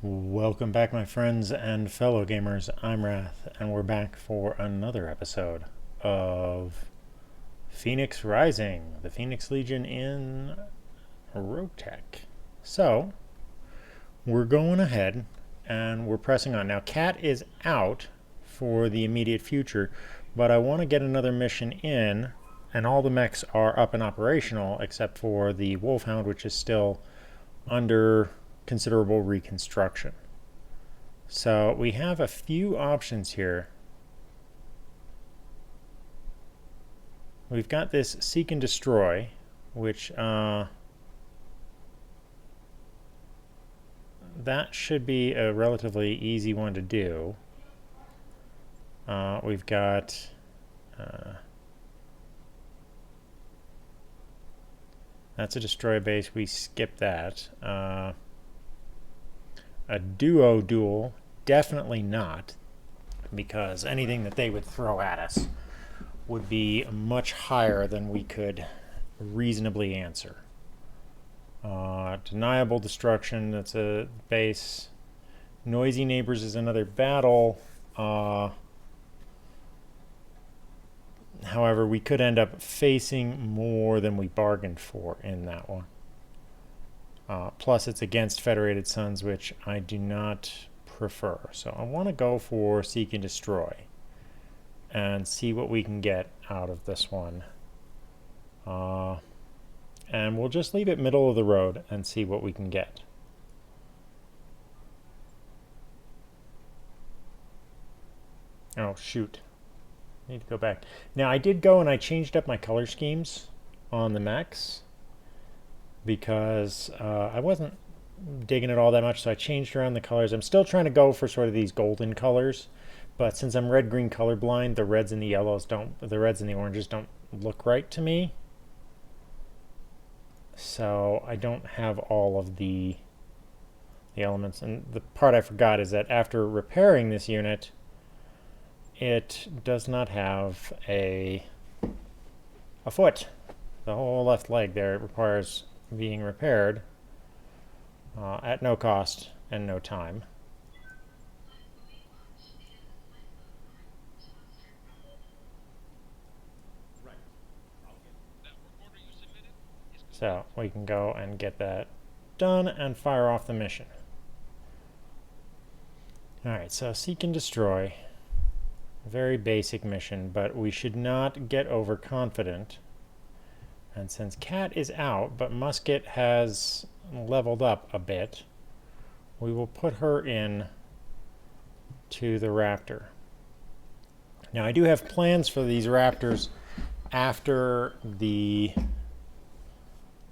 Welcome back, my friends and fellow gamers. I'm Wrath, and we're back for another episode of Phoenix Rising, the Phoenix Legion in Roguetech. So, we're going ahead and we're pressing on. Now, Cat is out for the immediate future, but I want to get another mission in, and all the mechs are up and operational except for the Wolfhound, which is still under considerable reconstruction. So we have a few options here. We've got this Seek and Destroy, which that should be a relatively easy one to do. We've got that's a destroy base. We skip that. A duo duel, definitely not, because anything that they would throw at us would be much higher than we could reasonably answer. Deniable destruction, that's a base. Noisy neighbors is another battle. However, we could end up facing more than we bargained for in that one. Plus, it's against Federated Suns, which I do not prefer. So I want to go for Seek and Destroy and see what we can get out of this one. And we'll just leave it middle of the road and see what we can get. Oh, shoot. I need to go back. Now, I did go and I changed up my color schemes on the mechs, because I wasn't digging it all that much, so I changed around the colors. I'm still trying to go for sort of these golden colors, but since I'm red-green colorblind, the reds and the yellows don't, the reds and the oranges don't look right to me. So I don't have all of the elements. And the part I forgot is that after repairing this unit, it does not have a foot. The whole left leg there requires being repaired at no cost and no time. So we can go and get that done and fire off the mission. Alright, so Seek and Destroy. Very basic mission, but we should not get overconfident. And since Cat is out, but Musket has leveled up a bit, we will put her in to the Raptor. Now, I do have plans for these Raptors after the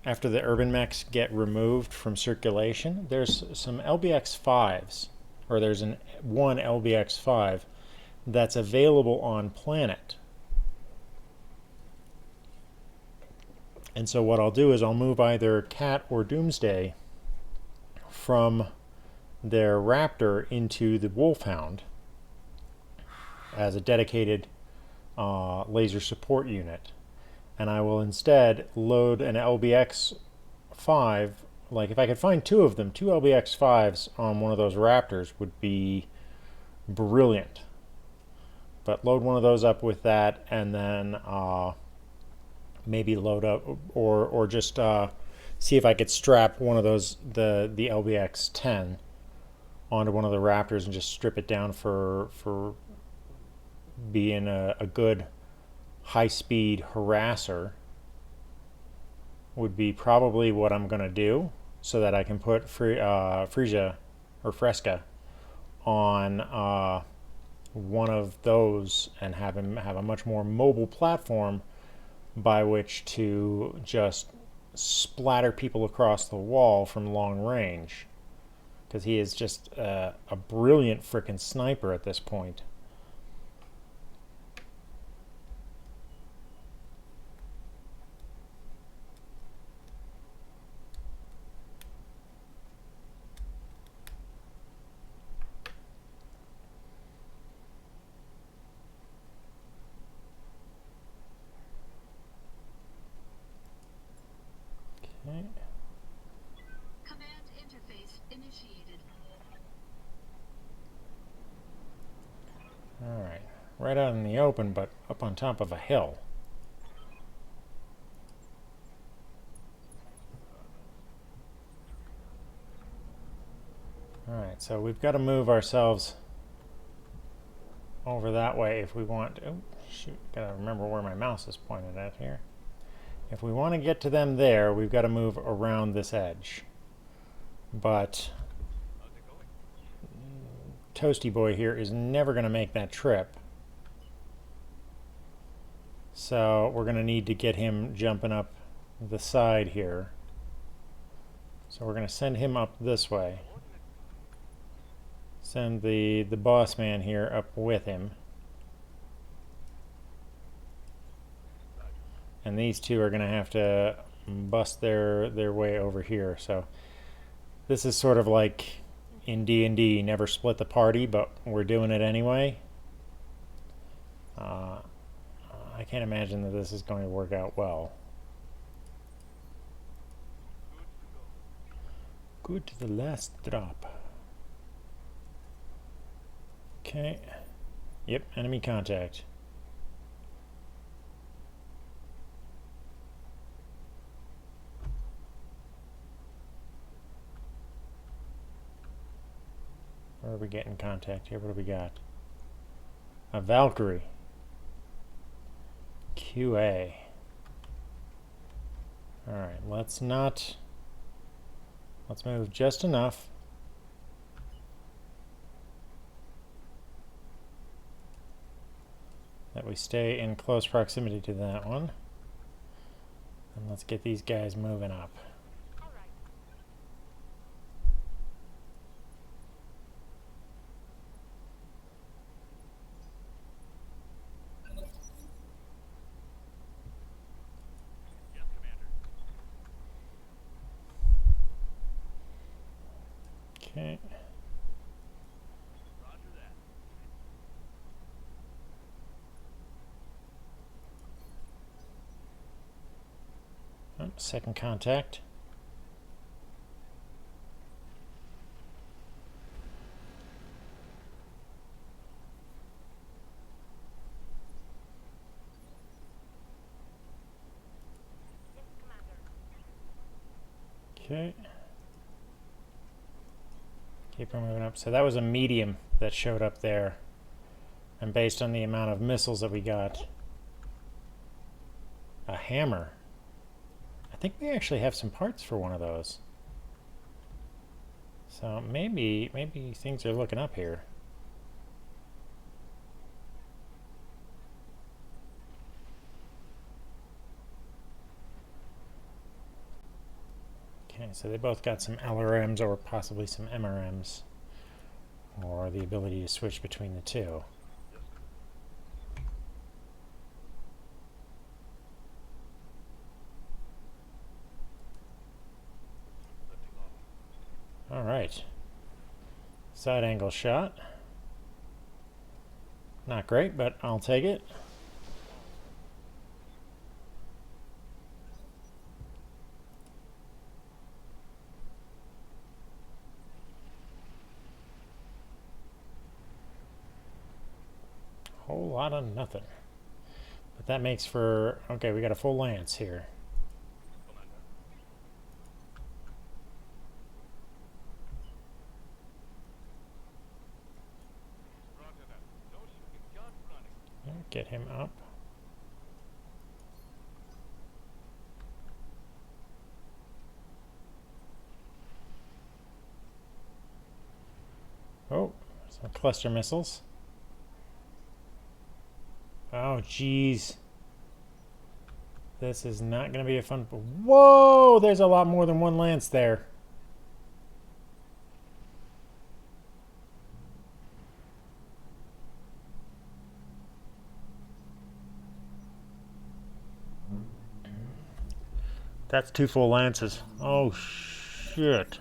urban mechs get removed from circulation. There's some LBX5s, or there's one LBX5 that's available on Planet. And so what I'll do is I'll move either Cat or Doomsday from their Raptor into the Wolfhound as a dedicated laser support unit. And I will instead load an LBX-5. Like, if I could find two of them, two LBX-5s on one of those Raptors would be brilliant. But load one of those up with that, and then maybe load up or just see if I could strap one of those, the LBX-10 onto one of the Raptors and just strip it down for being a good high-speed harasser would be probably what I'm going to do, so that I can put Frisia or Fresca on one of those and have him have a much more mobile platform by which to just splatter people across the wall from long range, because he is just a brilliant frickin' sniper at this point. Okay. Command interface initiated. Alright. Right out in the open, but up on top of a hill. Alright, so we've got to move ourselves over that way if we want to. Oh, shoot, gotta remember where my mouse is pointed at here. If we want to get to them there, we've got to move around this edge. But Toasty Boy here is never going to make that trip. So we're going to need to get him jumping up the side here. So we're going to send him up this way. Send the boss man here up with him. And these two are going to have to bust their way over here. So this is sort of like in D&D, never split the party, but we're doing it anyway. I can't imagine that this is going to work out well. Good to the last drop. Okay. Yep, enemy contact. Where are we getting contact here? What do we got? A Valkyrie. QA. Alright, let's move just enough. That we stay in close proximity to that one. And let's get these guys moving up. Okay. Oh, second contact. Okay. Keep her moving up. So that was a medium that showed up there. And based on the amount of missiles that we got, a hammer. I think we actually have some parts for one of those. So maybe things are looking up here. Okay, so they both got some LRMs or possibly some MRMs, or the ability to switch between the two. All right. Side angle shot. Not great, but I'll take it. Whole lot of nothing. But that makes for... Okay, we got a full lance here. Get him up. Oh, some cluster missiles. Oh, jeez. This is not going to be a fun... Whoa! There's a lot more than one lance there. That's two full lances. Oh, shit.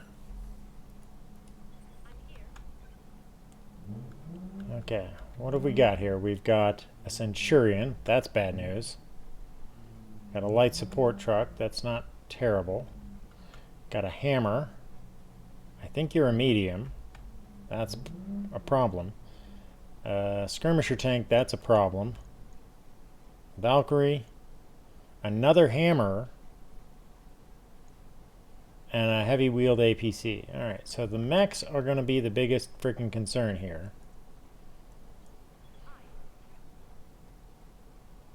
Okay, what have we got here? We've got a Centurion. That's bad news. Got a light support truck. That's not terrible. Got a hammer. I think you're a medium. That's a problem. Skirmisher tank, that's a problem. Valkyrie. Another hammer. And a heavy wheeled APC. Alright, so the mechs are going to be the biggest freaking concern here.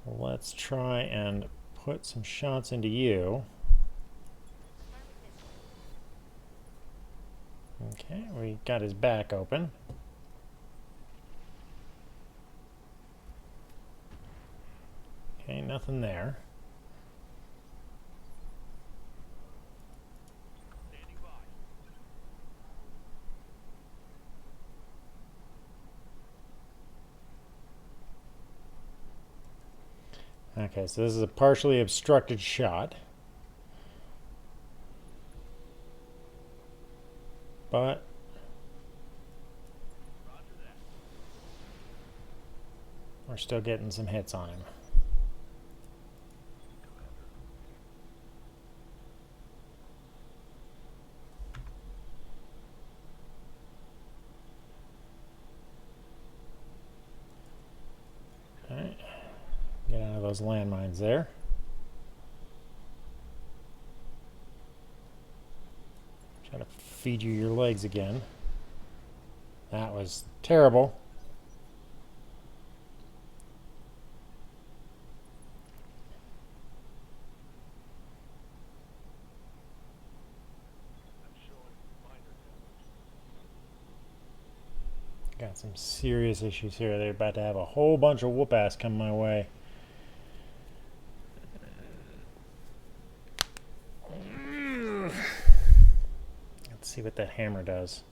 Let's try and put some shots into you. Okay, we got his back open. Okay, nothing there. Okay, so this is a partially obstructed shot. But we're still getting some hits on him. Alright. Get out of those landmines there. Try to feed you your legs again. That was terrible. Got some serious issues here. They're about to have a whole bunch of whoop ass come my way. Let's see what that hammer does.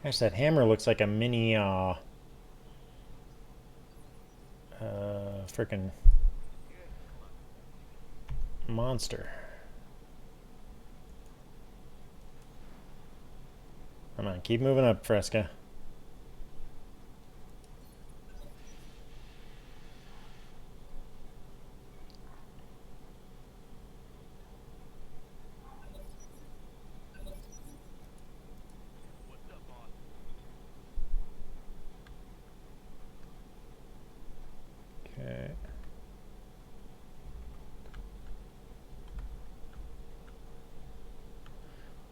Actually, that hammer looks like a mini, frickin' monster. Come on, keep moving up, Fresca. Okay.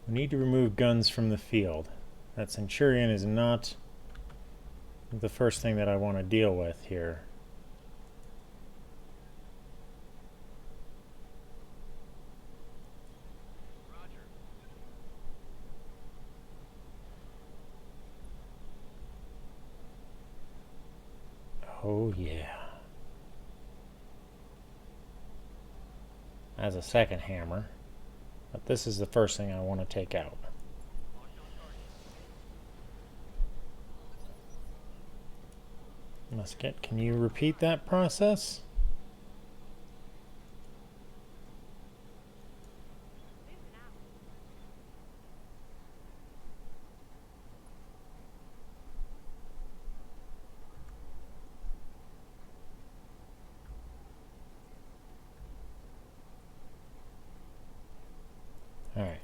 We need to remove guns from the field. That Centurion is not the first thing that I want to deal with here. Oh yeah. As a second hammer. But this is the first thing I want to take out. Musket, can you repeat that process? All right.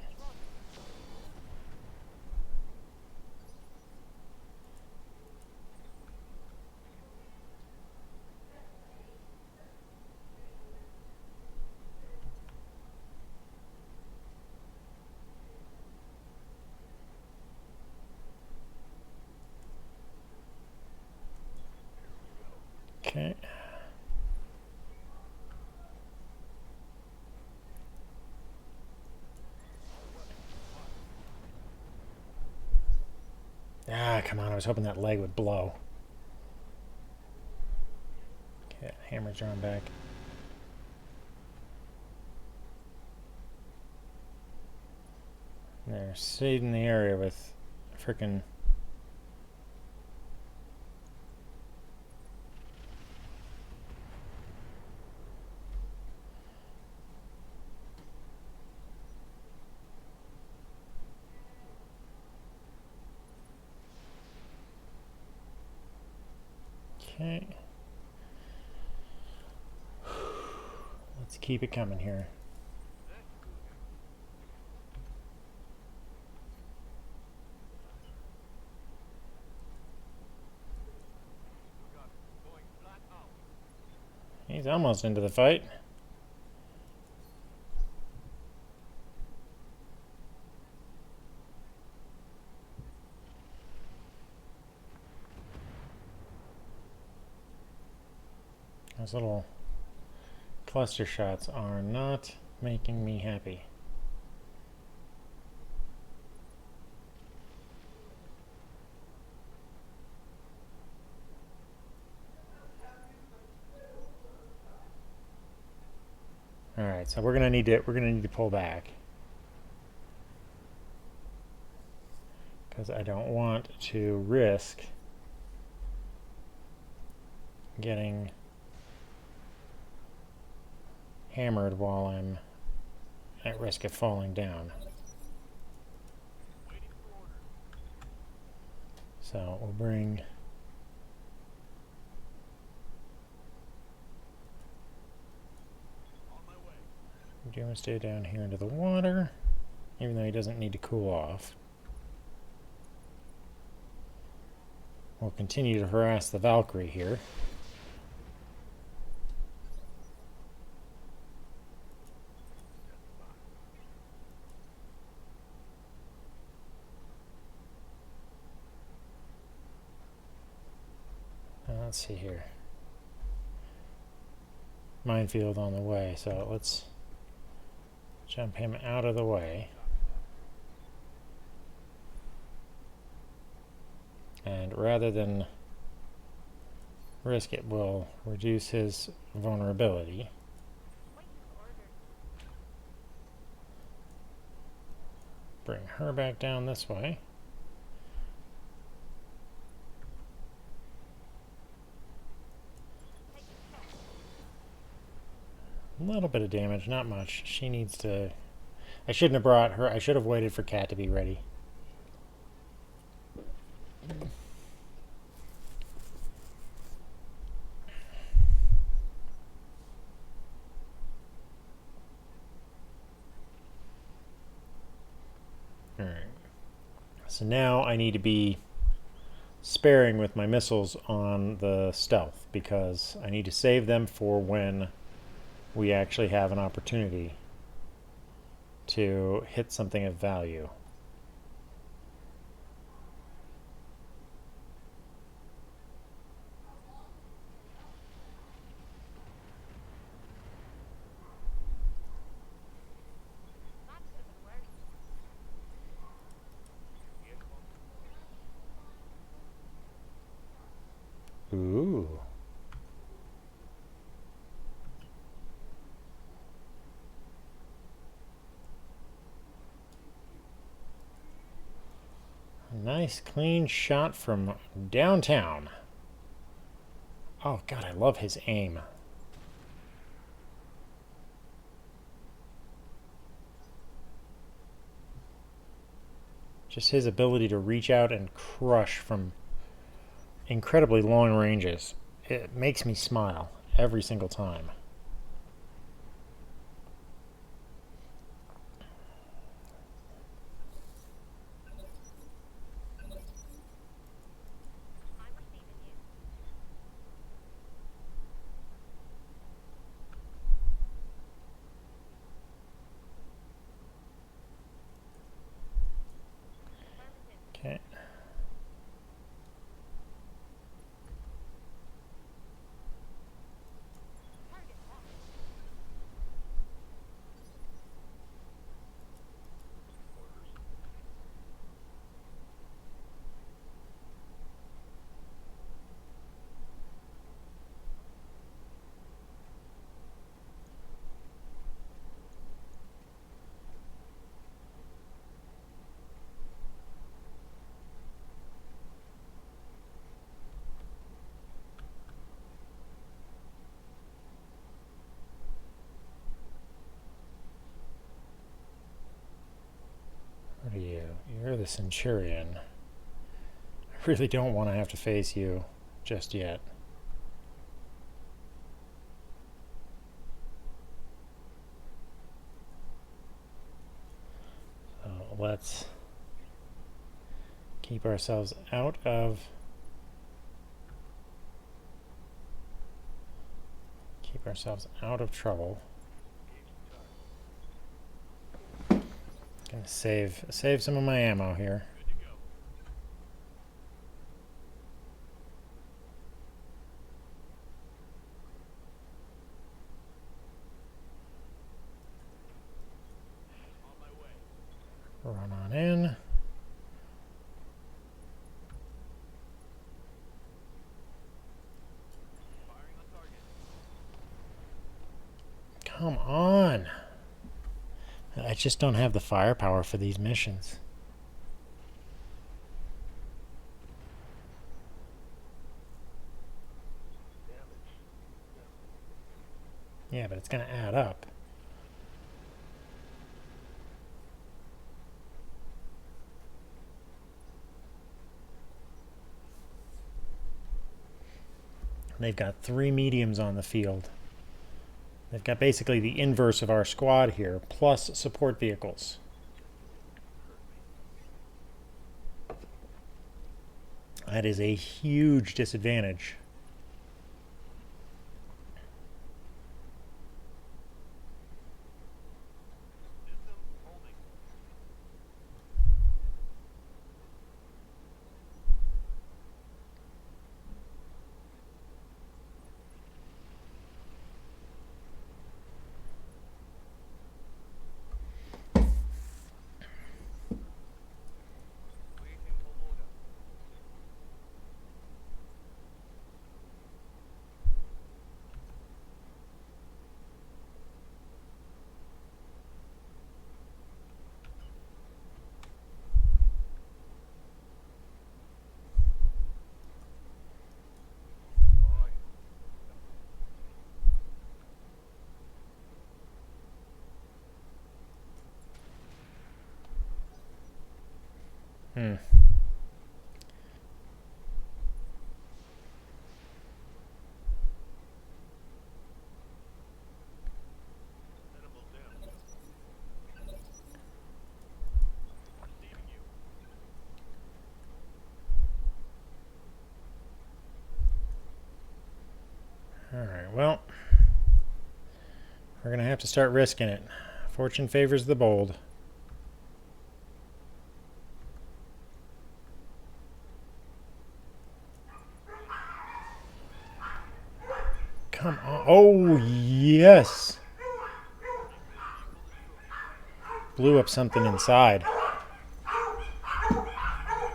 Okay. Ah, come on, I was hoping that leg would blow. Okay, hammer's drawn back. They're saving the area with frickin' Okay. Let's keep it coming here. He's almost into the fight. Those little cluster shots are not making me happy. All right, so we're gonna need to pull back because I don't want to risk getting hammered while I'm at risk of falling down. So we'll bring Doomsday down here into the water, even though he doesn't need to cool off. We'll continue to harass the Valkyrie here. Let's see here. Minefield on the way, so let's jump him out of the way. And rather than risk it, we'll reduce his vulnerability. Bring her back down this way. A little bit of damage, not much. She needs to... I shouldn't have brought her... I should have waited for Cat to be ready. Alright. So now I need to be sparing with my missiles on the stealth, because I need to save them for when we actually have an opportunity to hit something of value. Ooh. Nice clean shot from downtown. Oh god, I love his aim. Just his ability to reach out and crush from incredibly long ranges. It makes me smile every single time. Okay. What are you? You're the Centurion. I really don't want to have to face you just yet. let's keep ourselves out of trouble. Gonna save some of my ammo here. Run on in. Come on. I just don't have the firepower for these missions. Yeah, but it's going to add up. They've got 3 mediums on the field. They've got basically the inverse of our squad here, plus support vehicles. That is a huge disadvantage. Alright, well, we're going to have to start risking it. Fortune favors the bold. Come on. Oh, yes. Blew up something inside.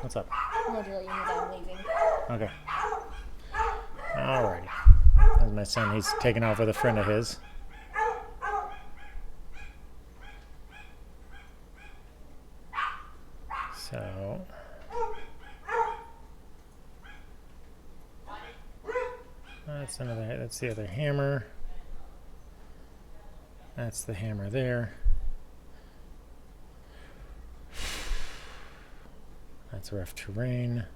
What's up? I'm going to let you know that I'm leaving. Okay. Alrighty. That's my son. He's taking off with a friend of his. So... that's the other hammer. That's the hammer there. That's rough terrain.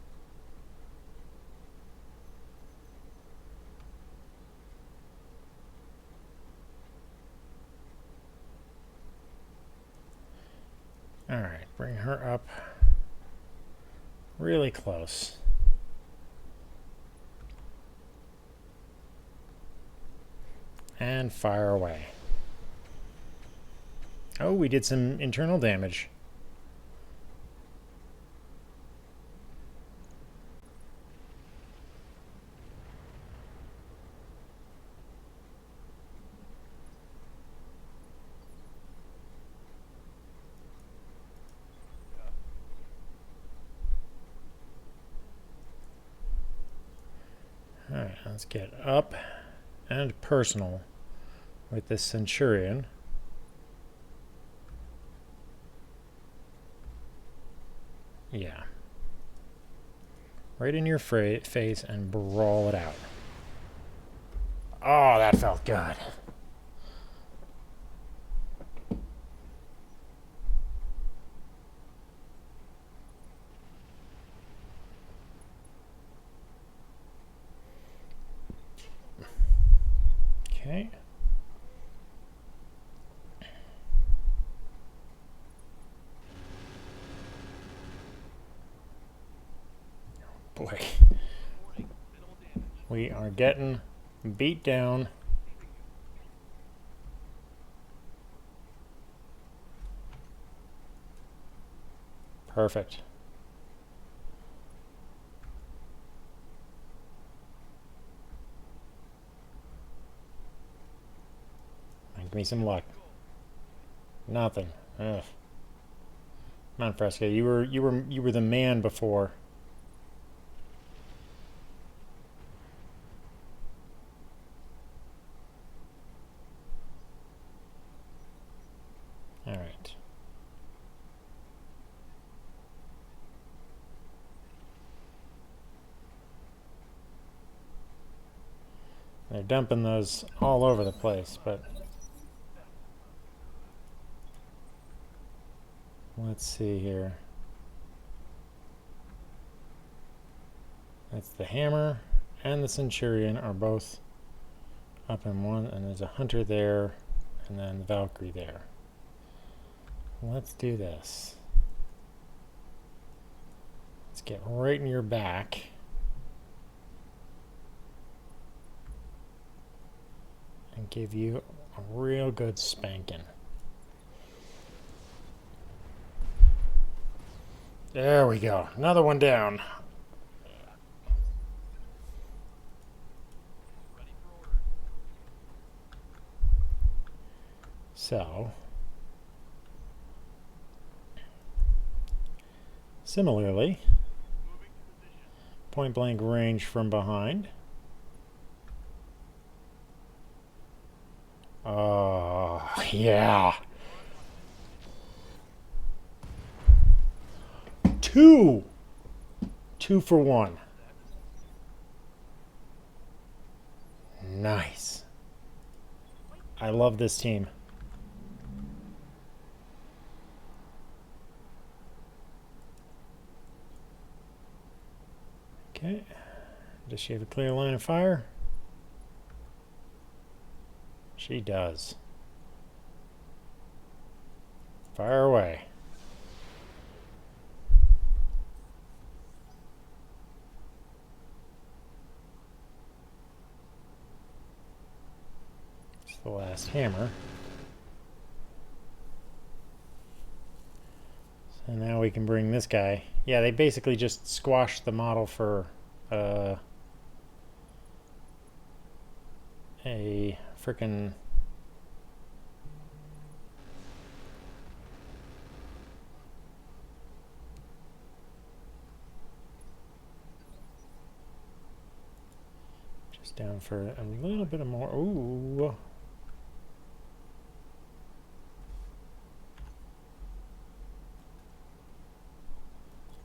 Alright, bring her up really close. And fire away. Oh, we did some internal damage. Alright, let's get up and personal with this Centurion. Yeah. Right in your face and brawl it out. Oh, that felt good. Okay. boy. We are getting beat down. Perfect. Give me some luck. Nothing. Ugh. Come on, Fresca. You were the man before. All right. They're dumping those all over the place, but let's see here. That's the hammer and the Centurion are both up in one, and there's a hunter there, and then the Valkyrie there. Let's do this. Let's get right in your back. And give you a real good spanking. There we go. Another one down. So, similarly, point blank range from behind. Oh, yeah. Two for one. Nice. I love this team. Okay. Does she have a clear line of fire? She does. Fire away. It's the last hammer. So now we can bring this guy. Yeah, they basically just squashed the model for a frickin' just down for a little bit of more. Ooh.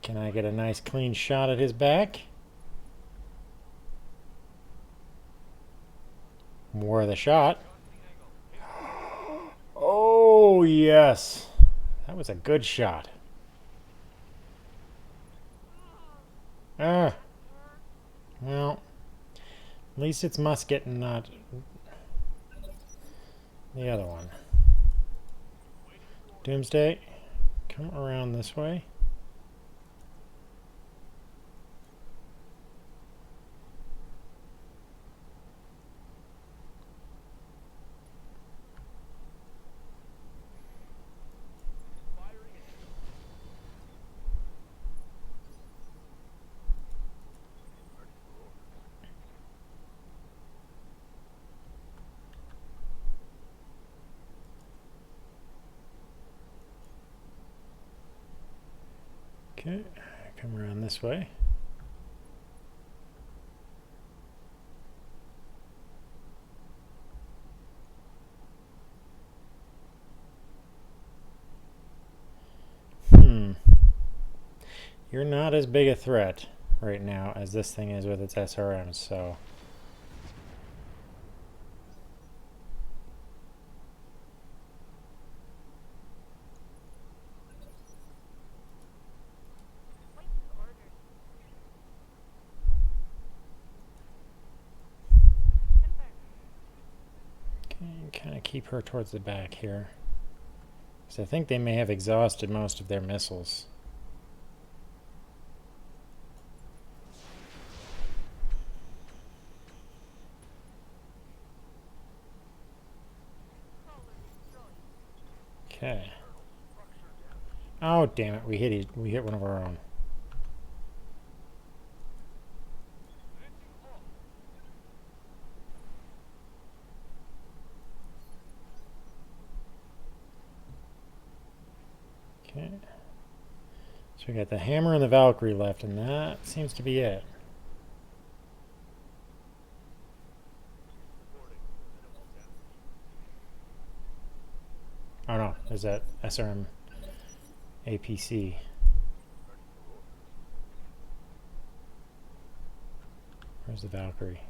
Can I get a nice clean shot at his back? More of the shot. Oh, yes. That was a good shot. Ah. Well, at least it's musket and not the other one. Doomsday, come around this way. Okay, come around this way. You're not as big a threat right now as this thing is with its SRMs, so... kind of keep her towards the back here. So I think they may have exhausted most of their missiles. Okay. Oh, damn it. We hit one of our own. Okay. So we got the hammer and the Valkyrie left, and that seems to be it. Oh no, there's that SRM APC. Where's the Valkyrie?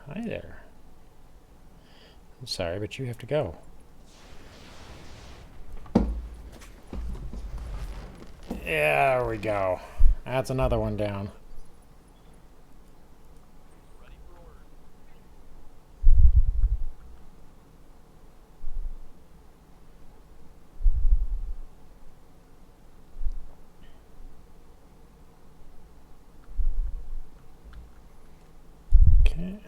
Hi there. I'm sorry, but you have to go. Yeah, there we go. That's another one down. Okay.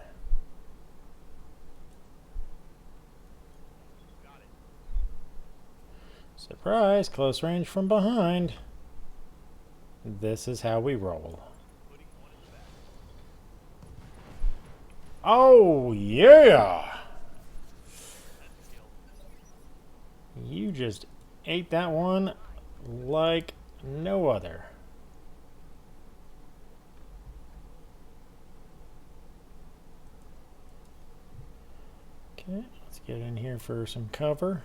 Surprise, close range from behind. This is how we roll. Oh, yeah! You just ate that one like no other. Okay, let's get in here for some cover.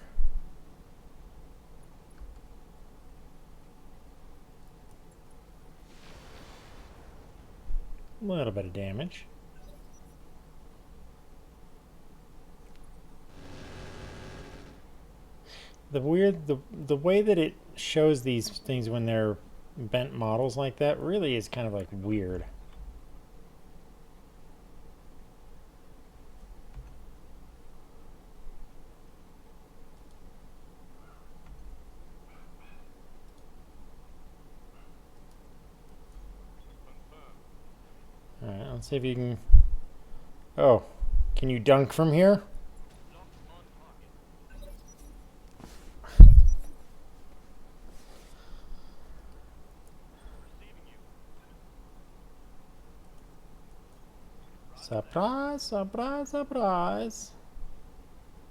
A little bit of damage. The way that it shows these things when they're bent models like that really is kind of like weird. Alright, let's see if you can... Oh, can you dunk from here? Surprise, surprise, surprise.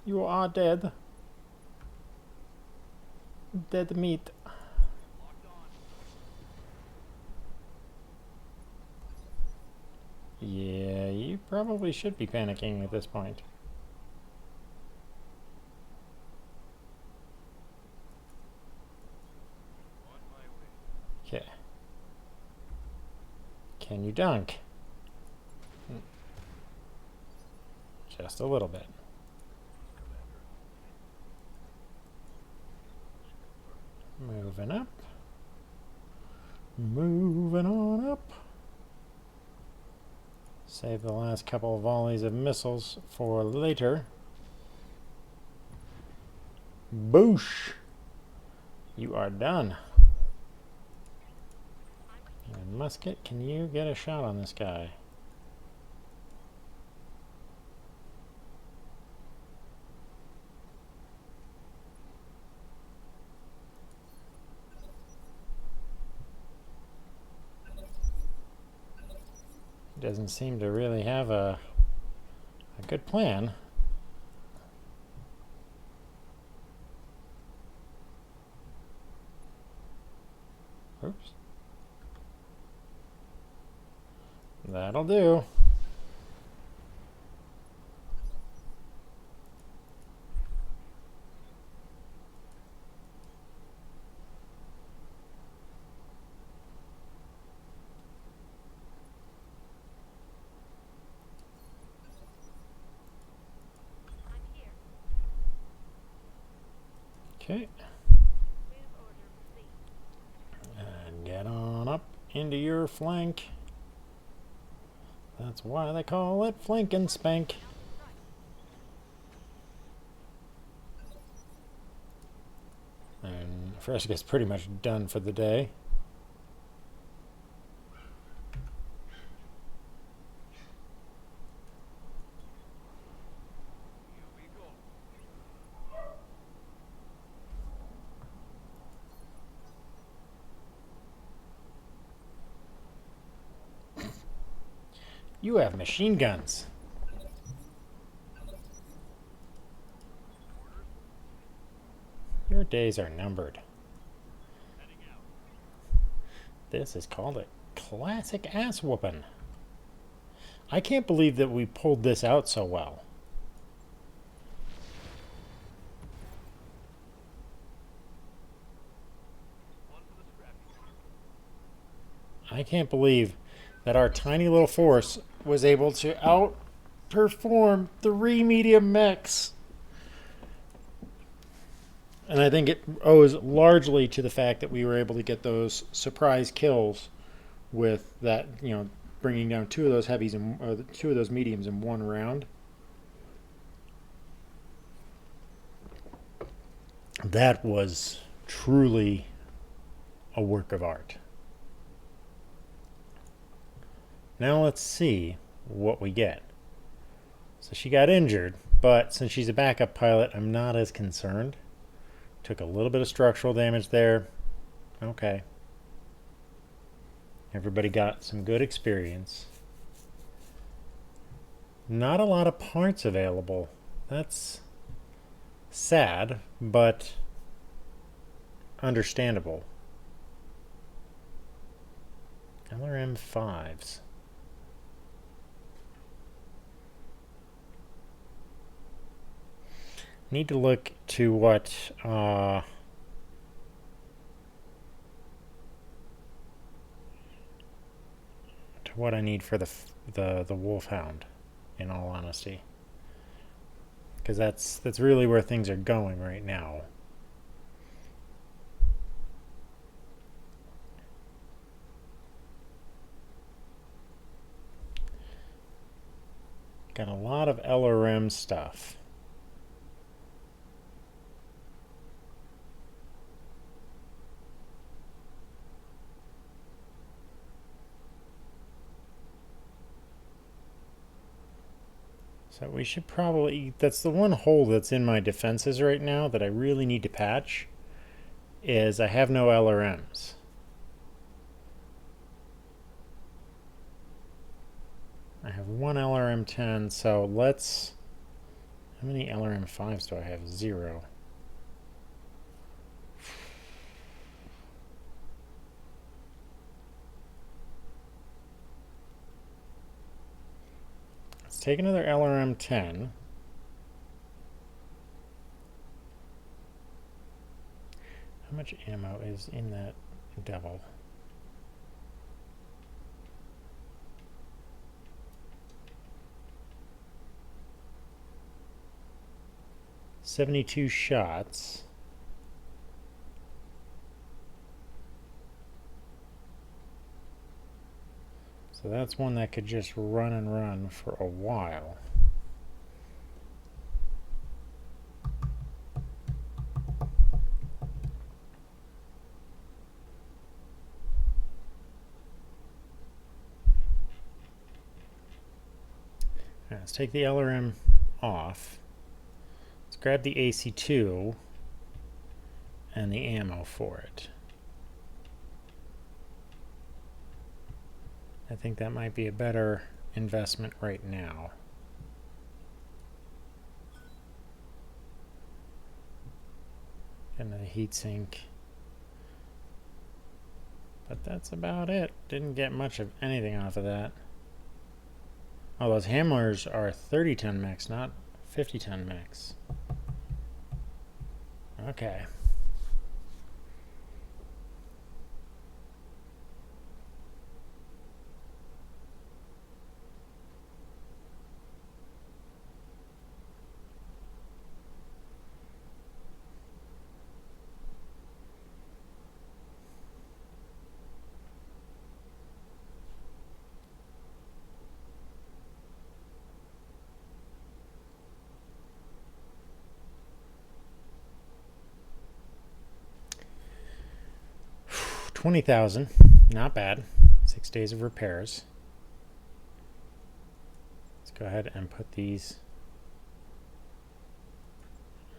You are dead. Dead meat. Yeah, you probably should be panicking at this point. Okay. Can you dunk? Just a little bit. Moving up. Moving on up. Save the last couple of volleys of missiles for later. Boosh! You are done. And musket, can you get a shot on this guy? He doesn't seem to really have a good plan. Oops. That'll do. Okay. And get on up into your flank. That's why they call it flank and spank. And Fresca's pretty much done for the day. You have machine guns. Your days are numbered. This is called a classic ass whooping. I can't believe that we pulled this out so well. I can't believe that our tiny little force was able to outperform 3 medium mechs. And I think it owes largely to the fact that we were able to get those surprise kills with that, bringing down 2 of those heavies and 2 of those mediums in 1 round. That was truly a work of art. Now let's see what we get. So she got injured, but since she's a backup pilot, I'm not as concerned. Took a little bit of structural damage there. Okay. Everybody got some good experience. Not a lot of parts available. That's sad, but understandable. LRM 5s. Need to look to what to what I need for the Wolfhound, in all honesty, because that's really where things are going right now. Got a lot of LRM stuff. So we should probably, that's the one hole that's in my defenses right now that I really need to patch, is I have no LRMs. I have 1 LRM 10, so let's, how many LRM 5s do I have? 0. Let's take another LRM 10. How much ammo is in that devil? $72 shots. So that's one that could just run and run for a while. Right, let's take the LRM off. Let's grab the AC2 and the ammo for it. I think that might be a better investment right now. And the heatsink. But that's about it. Didn't get much of anything off of that. Oh, those hammers are 30-ton mechs, not 50-ton mechs. Okay. 20,000. Not bad. 6 days of repairs. Let's go ahead and put these.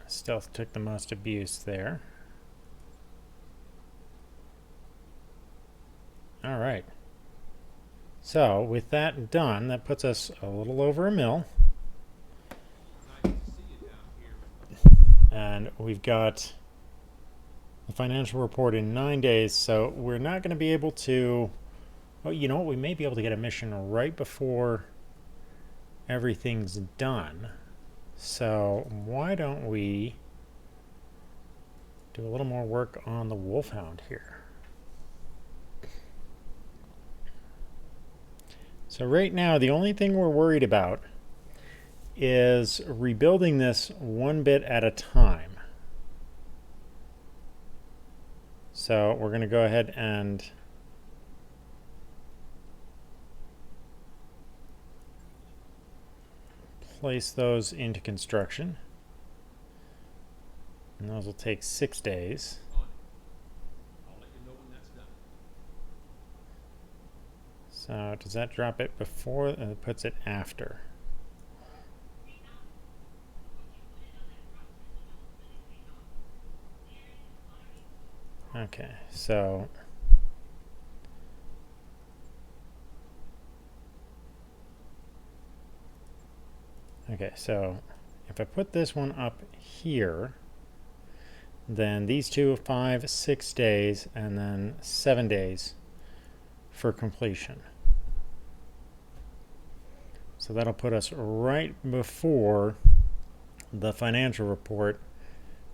Stealth took the most abuse there. All right. So with that done, that puts us a little over a mil. And we've got the financial report in 9 days, so we're not going to be able to... Well, you know what? We may be able to get a mission right before everything's done. So why don't we do a little more work on the Wolfhound here? So right now, the only thing we're worried about is rebuilding this one bit at a time. So we're going to go ahead and place those into construction. And those will take 6 days. I'll let you know when that's done. So does that drop it before? It puts it after. Okay, so if I put this one up here, then these two 5, 6 days, and then 7 days for completion. So that'll put us right before the financial report,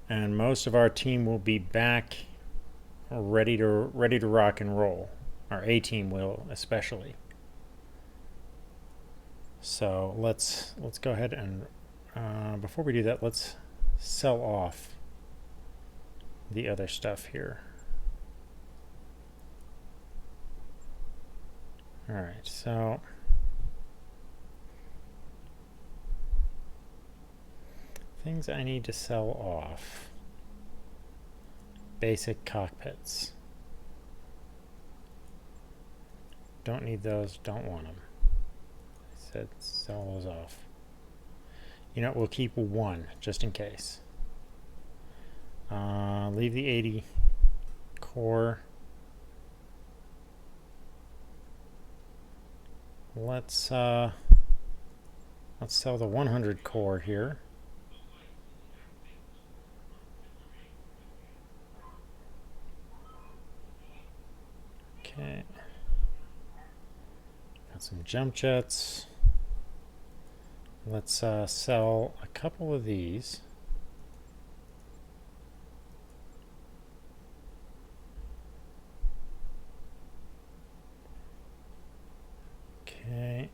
and most of our team will be back ready to rock and roll. Our A team will, especially. So let's go ahead and before we do that, let's sell off the other stuff here. All right, so things I need to sell off. Basic cockpits. Don't need those, don't want them. I said sell those off. You know, we'll keep one just in case. Leave the 80 core. Let's sell the 100 core here. Okay. Got some jump jets. Let's sell a couple of these. Okay.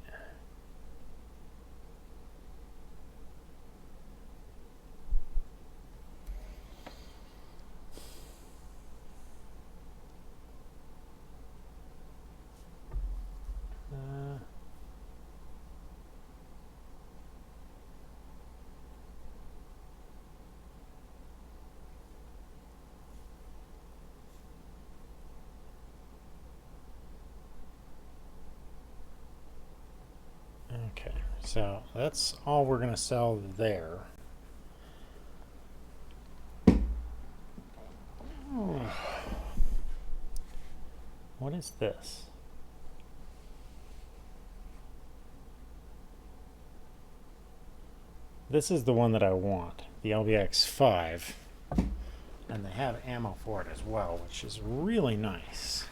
Okay, so that's all we're going to sell there. What is this? This is the one that I want, the LBX-5, and they have ammo for it as well, which is really nice.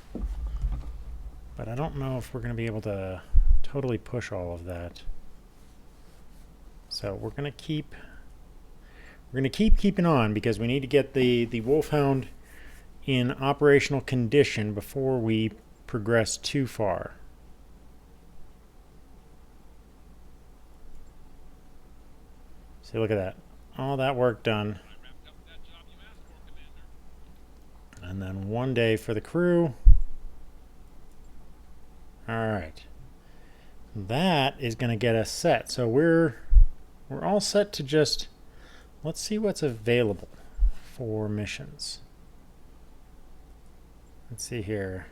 But I don't know if we're going to be able to totally push all of that. So we're going to keep keeping on because we need to get the Wolfhound in operational condition before we progress too far. See, look at that. All that work done. And then 1 day for the crew. All right. That is going to get us set. So we're all set to just, let's see what's available for missions. Let's see here.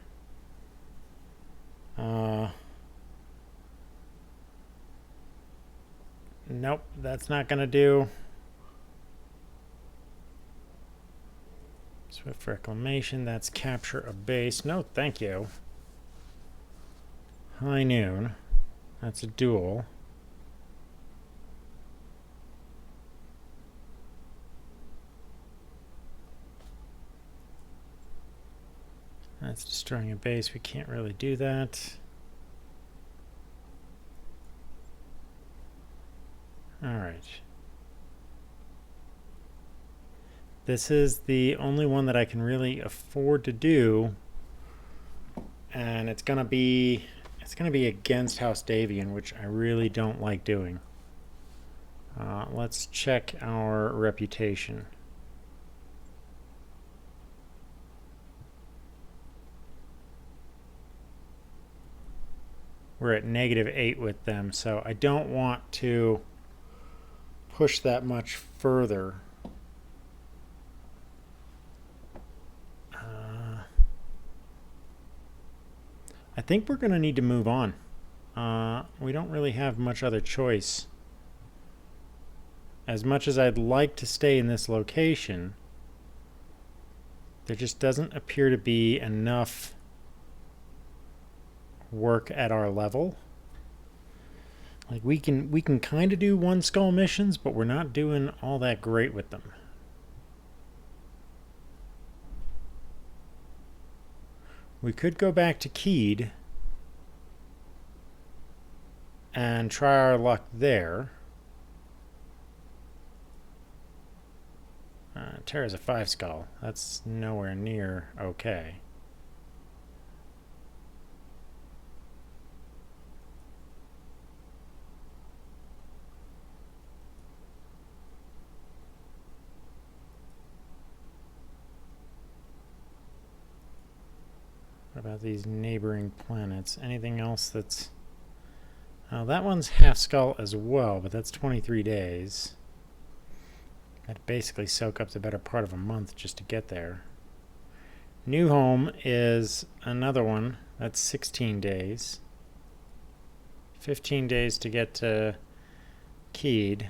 Nope, that's not going to do. Swift reclamation, that's capture a base. No, thank you. High noon, that's a duel. That's destroying a base. We can't really do that. All right. This is the only one that I can really afford to do, and it's gonna be against House Davian, which I really don't like doing. Let's check our reputation. We're at -8 with them, so I don't want to push that much further. I think we're going to need to move on. We don't really have much other choice. As much as I'd like to stay in this location, there just doesn't appear to be enough work at our level. Like we can kind of do one skull missions, but we're not doing all that great with them. We could go back to Keed and try our luck there. Terra's a 5 skull. That's nowhere near okay. What about these neighboring planets? Anything else that's... that one's half skull as well, but that's 23 days. I'd basically soak up the better part of a month just to get there. New Home is another one. That's 16 days. 15 days to get to Keed.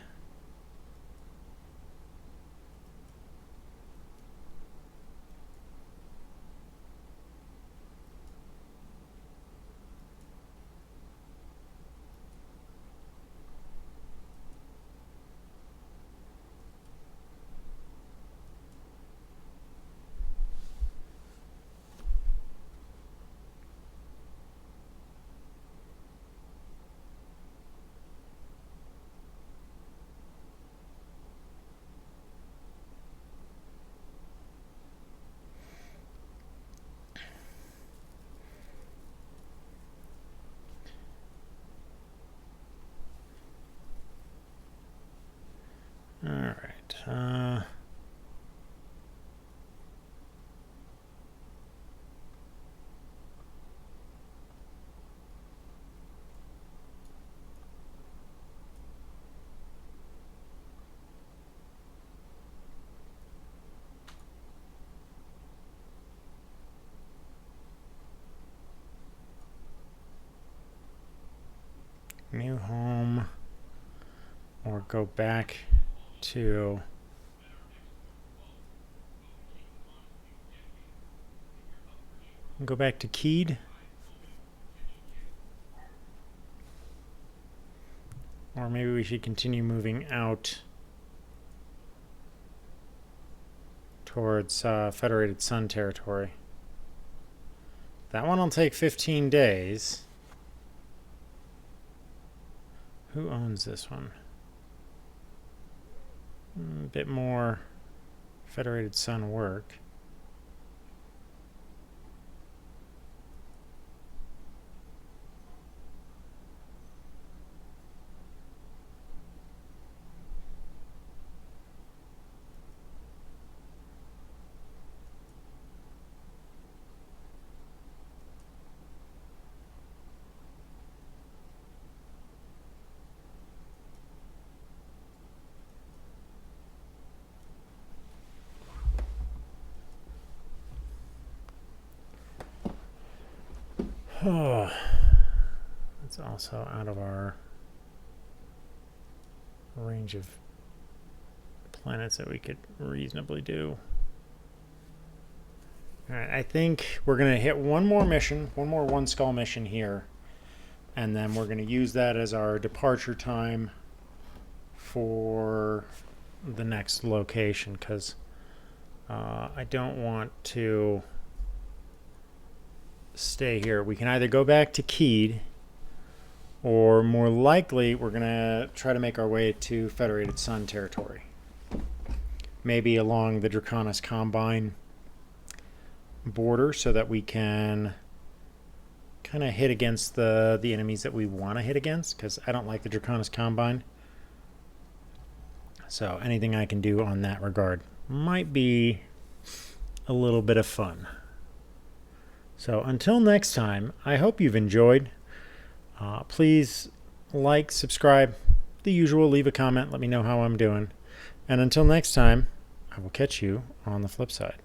Alright, New Home, or go back to... Go back to Keed. Or maybe we should continue moving out towards Federated Sun territory. That one will take 15 days. Who owns this one? A bit more Federated Sun work. Oh, it's also out of our range of planets that we could reasonably do. All right, I think we're going to hit one more mission, one more One Skull mission here, and then we're going to use that as our departure time for the next location, because I don't want to stay here. We can either go back to Keed, or more likely we're going to try to make our way to Federated Sun territory. Maybe along the Draconis Combine border, so that we can kind of hit against the enemies that we want to hit against, because I don't like the Draconis Combine. So anything I can do on that regard might be a little bit of fun. So until next time, I hope you've enjoyed. Please like, subscribe, the usual, leave a comment, let me know how I'm doing. And until next time, I will catch you on the flip side.